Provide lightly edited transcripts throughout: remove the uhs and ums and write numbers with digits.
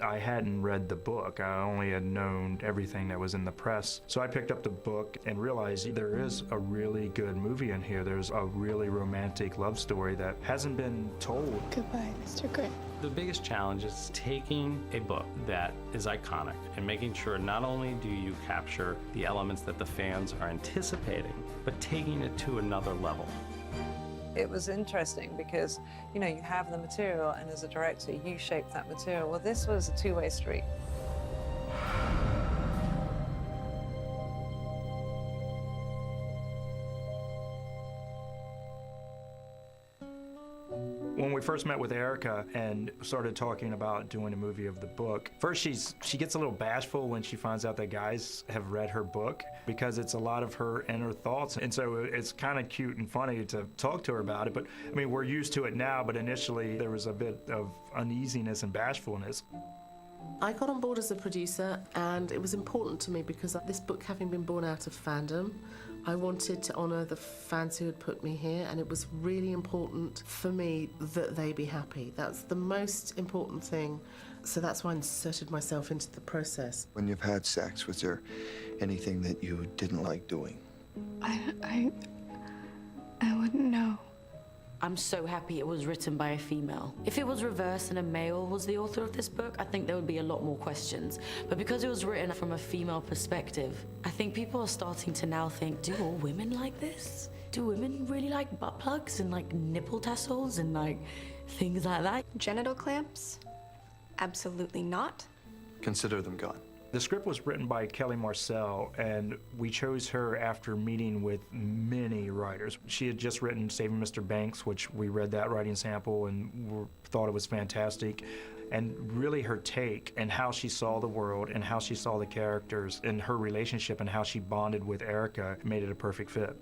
I hadn't read the book. I only had known everything that was in the press. So I picked up the book and realized there is a really good movie in here. There's a really romantic love story that hasn't been told. Goodbye, Mr. Gray. The biggest challenge is taking a book that is iconic and making sure not only do you capture the elements that the fans are anticipating, but taking it to another level. It was interesting because, you know, you have the material, and as a director, you shape that material. Well, this was a two-way street. When we first met with Erica and started talking about doing a movie of the book, first she gets a little bashful when she finds out that guys have read her book, because it's a lot of her inner thoughts. And so it's kind of cute and funny to talk to her about it. But I mean, we're used to it now, but initially there was a bit of uneasiness and bashfulness. I got on board as a producer, and it was important to me because this book, having been born out of fandom, I wanted to honour the fans who had put me here, and it was really important for me that they be happy. That's the most important thing. So that's why I inserted myself into the process. When you've had sex, was there anything that you didn't like doing? I wouldn't know. I'm so happy it was written by a female. If it was reversed and a male was the author of this book, I think there would be a lot more questions. But because it was written from a female perspective, I think people are starting to now think, do all women like this? Do women really like butt plugs and like nipple tassels and like things like that? Genital clamps? Absolutely not. Consider them gone. The script was written by Kelly Marcel, and we chose her after meeting with many writers. She had just written Saving Mr. Banks, which we read that writing sample and thought it was fantastic. And really her take and how she saw the world and how she saw the characters and her relationship and how she bonded with Erica made it a perfect fit.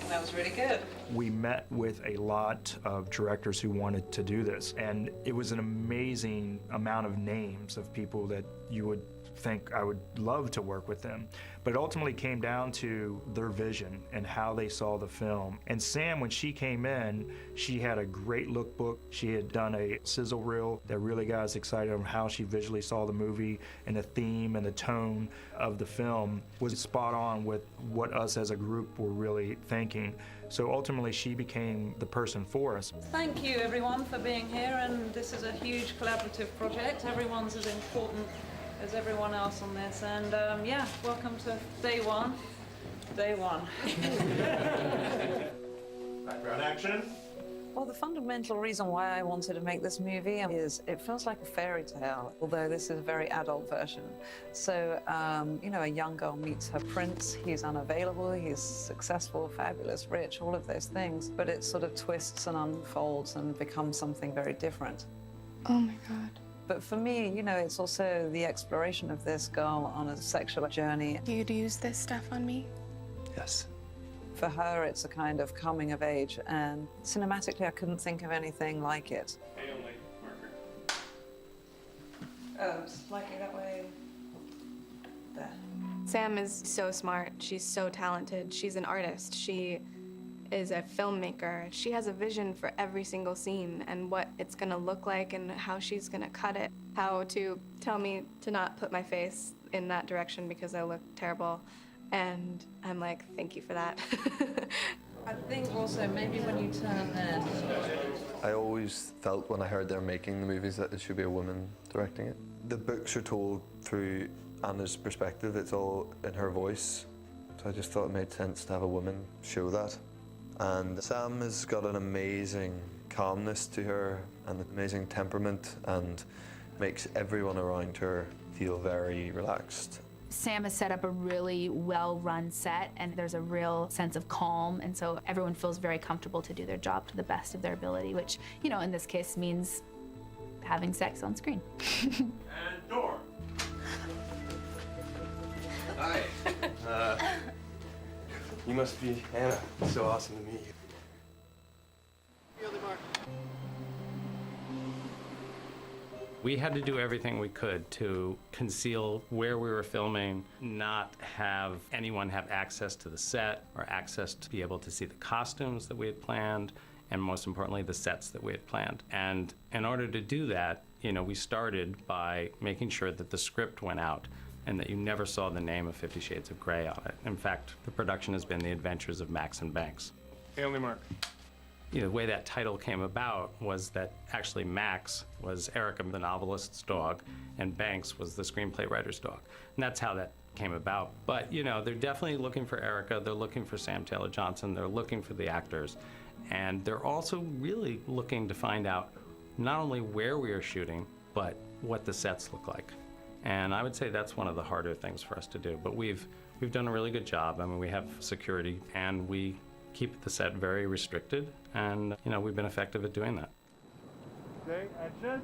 That was really good. We met with a lot of directors who wanted to do this, and it was an amazing amount of names of people that you would think I would love to work with them. But it ultimately came down to their vision and how they saw the film. And Sam, when she came in, she had a great lookbook. She had done a sizzle reel that really got us excited on how she visually saw the movie, and the theme and the tone of the film was spot on with what us as a group were really thinking. So ultimately she became the person for us. Thank you, everyone, for being here, and this is a huge collaborative project. Everyone's as important as everyone else on this, and yeah, welcome to day one. Day one. Background action. Well, the fundamental reason why I wanted to make this movie is it feels like a fairy tale, although this is a very adult version. So, you know, a young girl meets her prince. He's unavailable, he's successful, fabulous, rich, all of those things, but it sort of twists and unfolds and becomes something very different. Oh my God. But for me, you know, it's also the exploration of this girl on a sexual journey. You'd use this stuff on me? Yes. For her, it's a kind of coming of age, and cinematically, I couldn't think of anything like it. Slightly that way. There. Sam is so smart. She's so talented. She's an artist. She is a filmmaker. She has a vision for every single scene and what it's gonna look like and how she's gonna cut it, how to tell me to not put my face in that direction because I look terrible. And I'm like, thank you for that. I think also maybe when you turn there. I always felt when I heard they're making the movies that it should be a woman directing it. The books are told through Anna's perspective. It's all in her voice. So I just thought it made sense to have a woman show that. And Sam has got an amazing calmness to her and an amazing temperament, and makes everyone around her feel very relaxed. Sam has set up a really well-run set, and there's a real sense of calm, and so everyone feels very comfortable to do their job to the best of their ability, which, you know, in this case means having sex on screen. And door. Hi. You must be Anna. It's so awesome to meet you. We had to do everything we could to conceal where we were filming, not have anyone have access to the set or access to be able to see the costumes that we had planned, and most importantly, the sets that we had planned. And in order to do that, You know, we started by making sure that the script went out and that you never saw the name of 50 Shades of Grey on it. In fact, the production has been The Adventures of Max and Banks. Family Mark. You know, the way that title came about was that actually Max was Erica, the novelist's dog, and Banks was the screenplay writer's dog. And that's how that came about. But, you know, they're definitely looking for Erica, they're looking for Sam Taylor Johnson, they're looking for the actors, and they're also really looking to find out not only where we are shooting, but what the sets look like. And I would say that's one of the harder things for us to do. But we've done a really good job. I mean, we have security, and we keep the set very restricted, and, you know, we've been effective at doing that. Okay, action.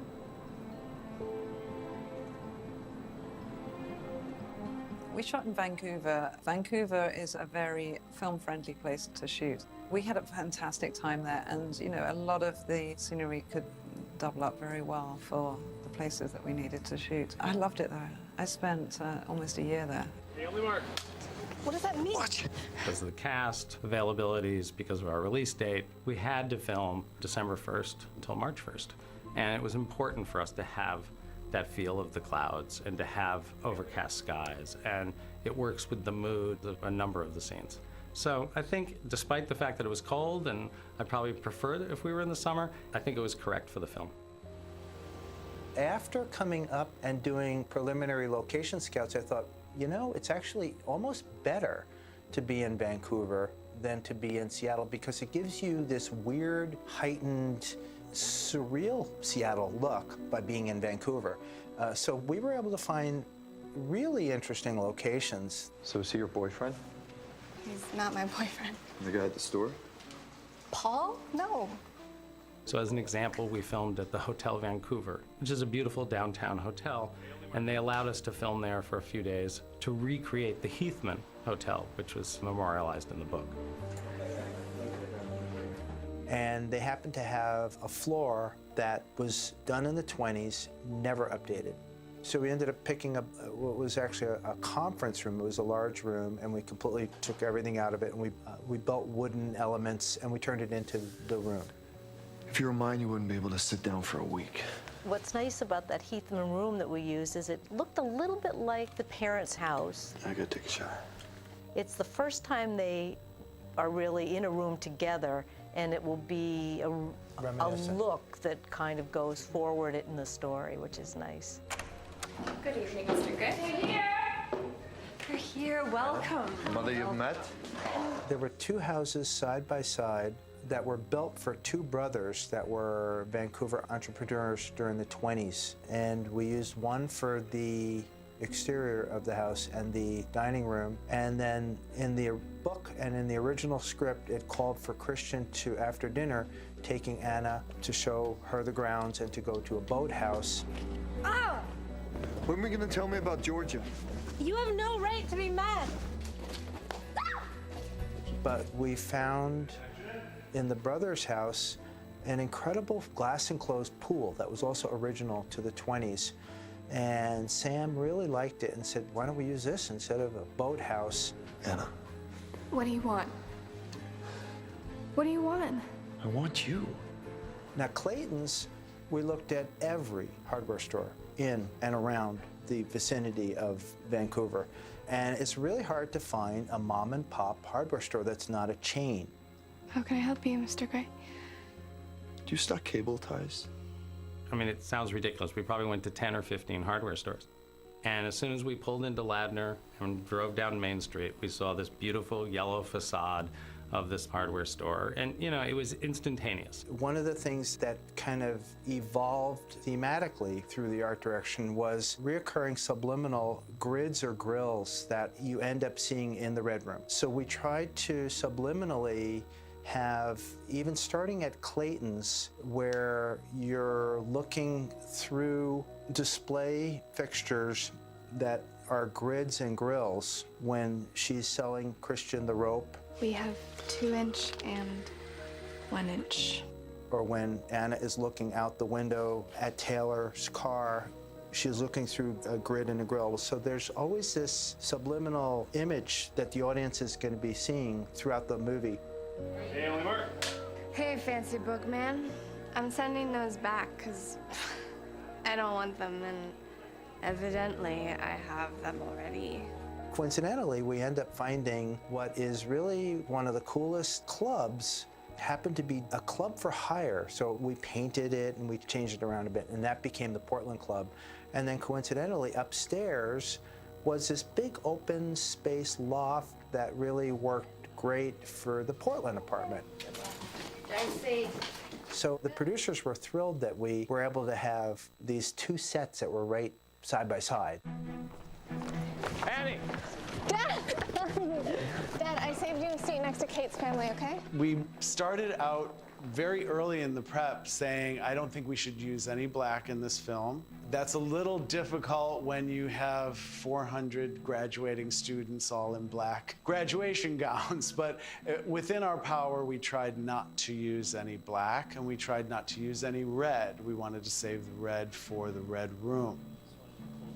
We shot in Vancouver. Vancouver is a very film-friendly place to shoot. We had a fantastic time there, and, you know, a lot of the scenery could double up very well for the places that we needed to shoot. I loved it there. I spent almost a year there. Family Mark. What does that mean? Because of the cast, availabilities, because of our release date, we had to film December 1st until March 1st. And it was important for us to have that feel of the clouds and to have overcast skies. And it works with the mood of a number of the scenes. So I think despite the fact that it was cold, and I'd probably prefer it if we were in the summer, I think it was correct for the film. After coming up and doing preliminary location scouts, I thought, you know, it's actually almost better to be in Vancouver than to be in Seattle, because it gives you this weird, heightened, surreal Seattle look by being in Vancouver. So we were able to find really interesting locations. So is he your boyfriend? He's not my boyfriend. The guy at the store? Paul? No. So as an example, we filmed at the Hotel Vancouver, which is a beautiful downtown hotel, and they allowed us to film there for a few days to recreate the Heathman Hotel, which was memorialized in the book. And they happened to have a floor that was done in the 20s, never updated. So we ended up picking up what was actually a conference room. It was a large room, and we completely took everything out of it, and we built wooden elements, and we turned it into the room. If you were mine, you wouldn't be able to sit down for a week. What's nice about that Heathman room that we used is it looked a little bit like the parents' house. I gotta take a shower. It's the first time they are really in a room together, and it will be a look that kind of goes forward in the story, which is nice. Good evening, Mr. Good. You're here. You're here. Welcome. Mother you've met? There were two houses side by side that were built for two brothers that were Vancouver entrepreneurs during the 20s. And we used one for the exterior of the house and the dining room. And then in the book and in the original script, it called for Christian to, after dinner, taking Anna to show her the grounds and to go to a boathouse. Oh! When are we gonna tell me about Georgia? You have no right to be mad. But we found in the brothers' house an incredible glass-enclosed pool that was also original to the 20s. And Sam really liked it and said, why don't we use this instead of a boathouse? Anna, What do you want? What do you want? I want you. Now, Clayton's, we looked at every hardware store in and around the vicinity of Vancouver. And it's really hard to find a mom-and-pop hardware store that's not a chain. How can I help you, Mr. Gray? Do you stock cable ties? I mean, it sounds ridiculous. We probably went to 10 or 15 hardware stores. And as soon as we pulled into Ladner and drove down Main Street, we saw this beautiful yellow facade of this hardware store. And, you know, it was instantaneous. One of the things that kind of evolved thematically through the art direction was reoccurring subliminal grids or grills that you end up seeing in the Red Room. So we tried to subliminally have, even starting at Clayton's, where you're looking through display fixtures that are grids and grills when she's selling Christian the rope. We have 2-inch and 1-inch. Or when Anna is looking out the window at Taylor's car, she's looking through a grid and a grill. So there's always this subliminal image that the audience is going to be seeing throughout the movie. Family Mark. Hey, fancy book man. I'm sending those back because I don't want them, and evidently I have them already. Coincidentally, we end up finding what is really one of the coolest clubs happened to be a club for hire. So we painted it and we changed it around a bit, and that became the Portland Club. And then coincidentally, upstairs was this big open space loft that really worked great for the Portland apartment. So the producers were thrilled that we were able to have these two sets that were right side by side. Annie! Dad! Dad, I saved you a seat next to Kate's family, okay? We started out very early in the prep saying, I don't think we should use any black in this film. That's a little difficult when you have 400 graduating students all in black graduation gowns, but within our power, we tried not to use any black, and we tried not to use any red. We wanted to save the red for the red room.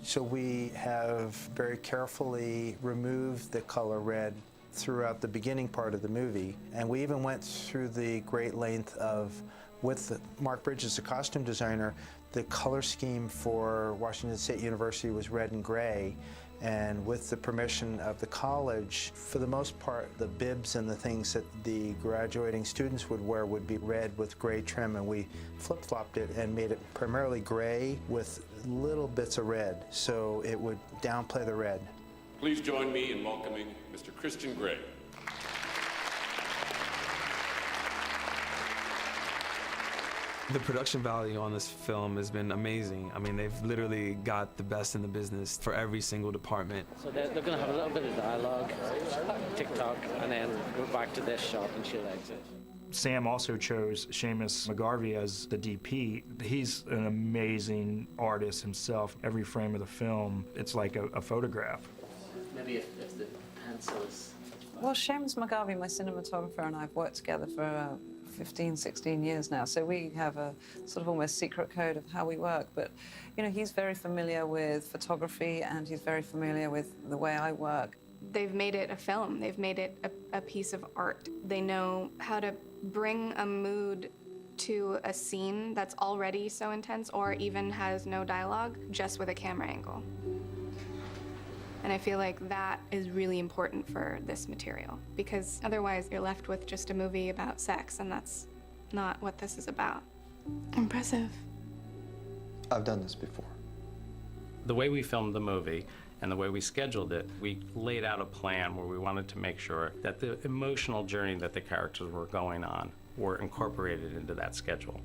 So we have very carefully removed the color red throughout the beginning part of the movie. And we even went through the great length of, with Mark Bridges, the costume designer, the color scheme for Washington State University was red and gray. And with the permission of the college, for the most part, the bibs and the things that the graduating students would wear would be red with gray trim, and we flip-flopped it and made it primarily gray with little bits of red, so it would downplay the red. Please join me in welcoming Mr. Christian Grey. The production value on this film has been amazing. I mean, they've literally got the best in the business for every single department. So they're going to have a little bit of dialogue, TikTok, and then go back to this shot and she'll exit. Sam also chose Seamus McGarvey as the DP. He's an amazing artist himself. Every frame of the film, it's like a photograph. Maybe if the pencil is... Well, Seamus McGarvey, my cinematographer, and I have worked together for 15, 16 years now, so we have a sort of almost secret code of how we work. But, you know, he's very familiar with photography and he's very familiar with the way I work. They've made it a film. They've made it a piece of art. They know how to bring a mood to a scene that's already so intense or even has no dialogue, just with a camera angle. And I feel like that is really important for this material, because otherwise you're left with just a movie about sex, and that's not what this is about. Impressive. I've done this before. The way we filmed the movie and the way we scheduled it, we laid out a plan where we wanted to make sure that the emotional journey that the characters were going on were incorporated into that schedule.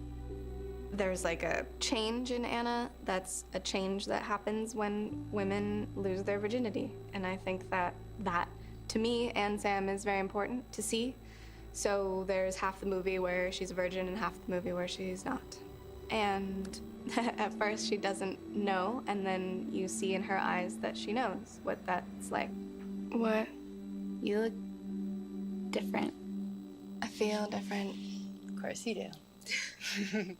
There's like a change in Anna that's a change that happens when women lose their virginity. And I think that to me and Sam, is very important to see. So there's half the movie where she's a virgin and half the movie where she's not. And at first she doesn't know, and then you see in her eyes that she knows what that's like. What? You look different. I feel different. Of course you do.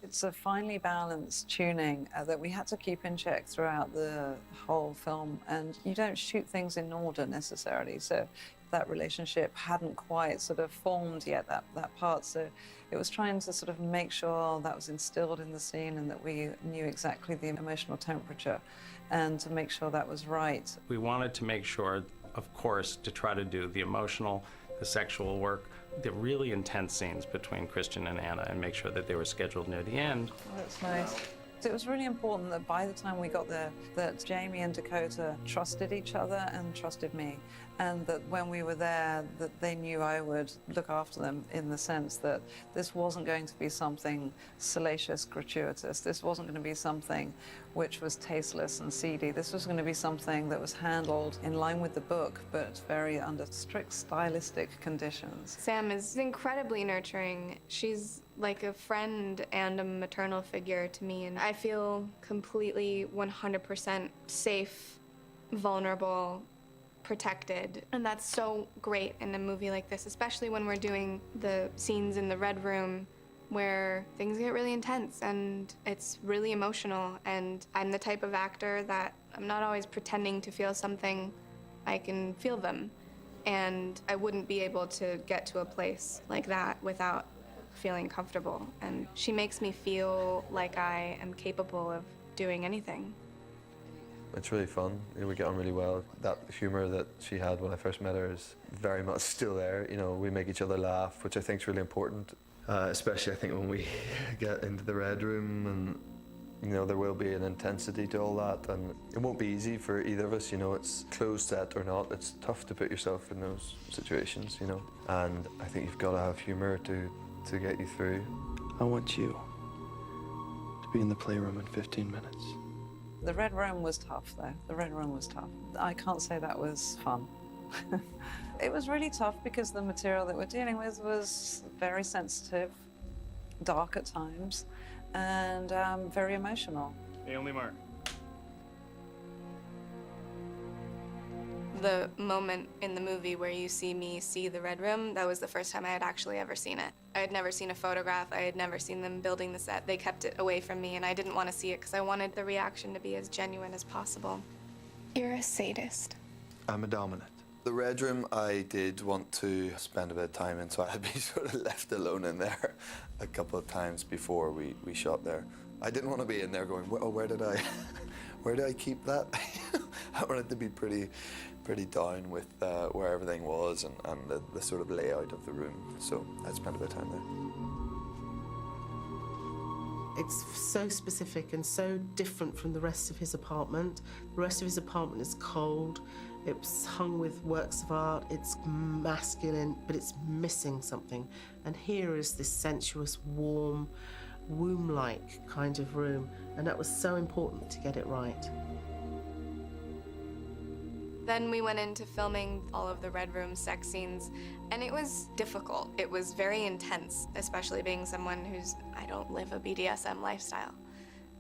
It's a finely balanced tuning that we had to keep in check throughout the whole film, and you don't shoot things in order necessarily, so that relationship hadn't quite sort of formed yet, that part, so it was trying to sort of make sure that was instilled in the scene and that we knew exactly the emotional temperature and to make sure that was right. We wanted to make sure, of course, to try to do the emotional, the sexual work, the really intense scenes between Christian and Anna, and make sure that they were scheduled near the end. Oh, that's nice. It was really important that by the time we got there, that Jamie and Dakota trusted each other and trusted me, and that when we were there, that they knew I would look after them, in the sense that this wasn't going to be something salacious, gratuitous. This wasn't going to be something which was tasteless and seedy. This was going to be something that was handled in line with the book, but very under strict stylistic conditions. Sam is incredibly nurturing. She's like a friend and a maternal figure to me, and I feel completely 100% safe, vulnerable, protected. And that's so great in a movie like this, especially when we're doing the scenes in the Red Room where things get really intense and it's really emotional, and I'm the type of actor that I'm not always pretending to feel something. I can feel them, and I wouldn't be able to get to a place like that without feeling comfortable. And she makes me feel like I am capable of doing anything. It's really fun. You know, we get on really well. That humor that she had when I first met her is very much still there. You know, we make each other laugh, which I think is really important. Especially, I think, when we get into the red room, and you know, there will be an intensity to all that, and it won't be easy for either of us. You know, it's closed set or not. It's tough to put yourself in those situations. You know, and I think you've got to have humor to get you through. I want you to be in the playroom in 15 minutes. The red room was tough, though. The red room was tough. I can't say that was fun. It was really tough because the material that we're dealing with was very sensitive, dark at times, and very emotional. Only Mark. The moment in the movie where you see me see the red room, that was the first time I had actually ever seen it. I had never seen a photograph. I had never seen them building the set. They kept it away from me, and I didn't want to see it because I wanted the reaction to be as genuine as possible. You're a sadist. I'm a dominant. The red room, I did want to spend a bit of time in, so I had been sort of left alone in there a couple of times before we shot there. I didn't want to be in there going, oh, where did I keep that? I wanted to be pretty down with where everything was and the sort of layout of the room. So I spent a bit of time there. It's so specific and so different from the rest of his apartment. The rest of his apartment is cold. It's hung with works of art. It's masculine, but it's missing something. And here is this sensuous, warm, womb-like kind of room. And that was so important to get it right. Then we went into filming all of the Red Room sex scenes, and it was difficult. It was very intense, especially being someone I don't live a BDSM lifestyle.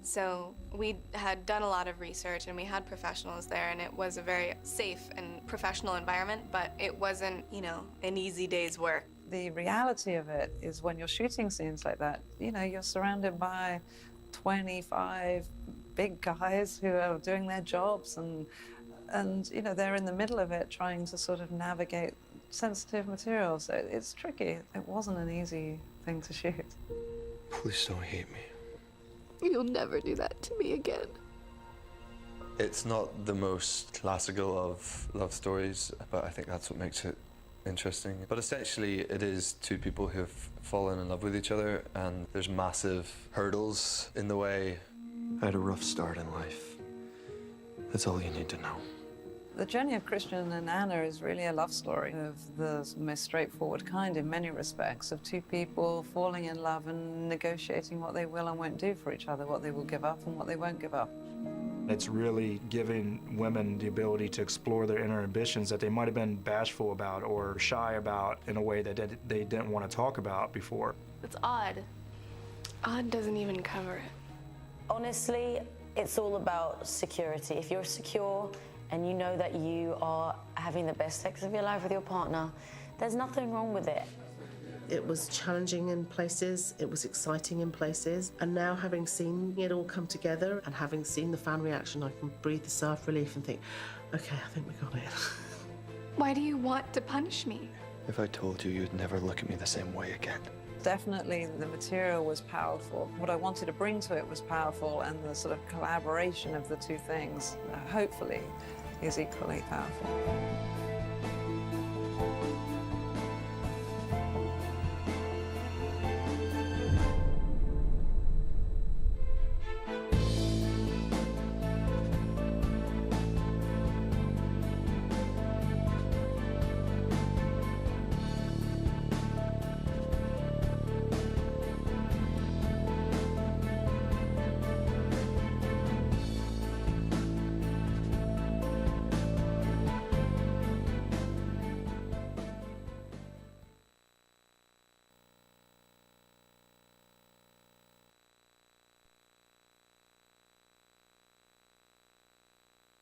So we had done a lot of research, and we had professionals there, and it was a very safe and professional environment, but it wasn't, you know, an easy day's work. The reality of it is when you're shooting scenes like that, you know, you're surrounded by 25 big guys who are doing their jobs, and you know, they're in the middle of it trying to sort of navigate sensitive material. So it's tricky. It wasn't an easy thing to shoot. Please don't hate me. You'll never do that to me again. It's not the most classical of love stories, but I think that's what makes it interesting. But essentially, it is two people who have fallen in love with each other, and there's massive hurdles in the way. I had a rough start in life. That's all you need to know. The journey of Christian and Anna is really a love story of the most straightforward kind in many respects, of two people falling in love and negotiating what they will and won't do for each other, what they will give up and what they won't give up. It's really giving women the ability to explore their inner ambitions that they might have been bashful about or shy about in a way that they didn't want to talk about before. It's odd. Odd doesn't even cover it. Honestly, it's all about security. If you're secure and you know that you are having the best sex of your life with your partner, there's nothing wrong with it. It was challenging in places, it was exciting in places, and now having seen it all come together and having seen the fan reaction, I can breathe a sigh of relief and think, okay, I think we got it. Why do you want to punish me? If I told you, you'd never look at me the same way again. Definitely the material was powerful. What I wanted to bring to it was powerful, and the sort of collaboration of the two things, hopefully, is equally powerful.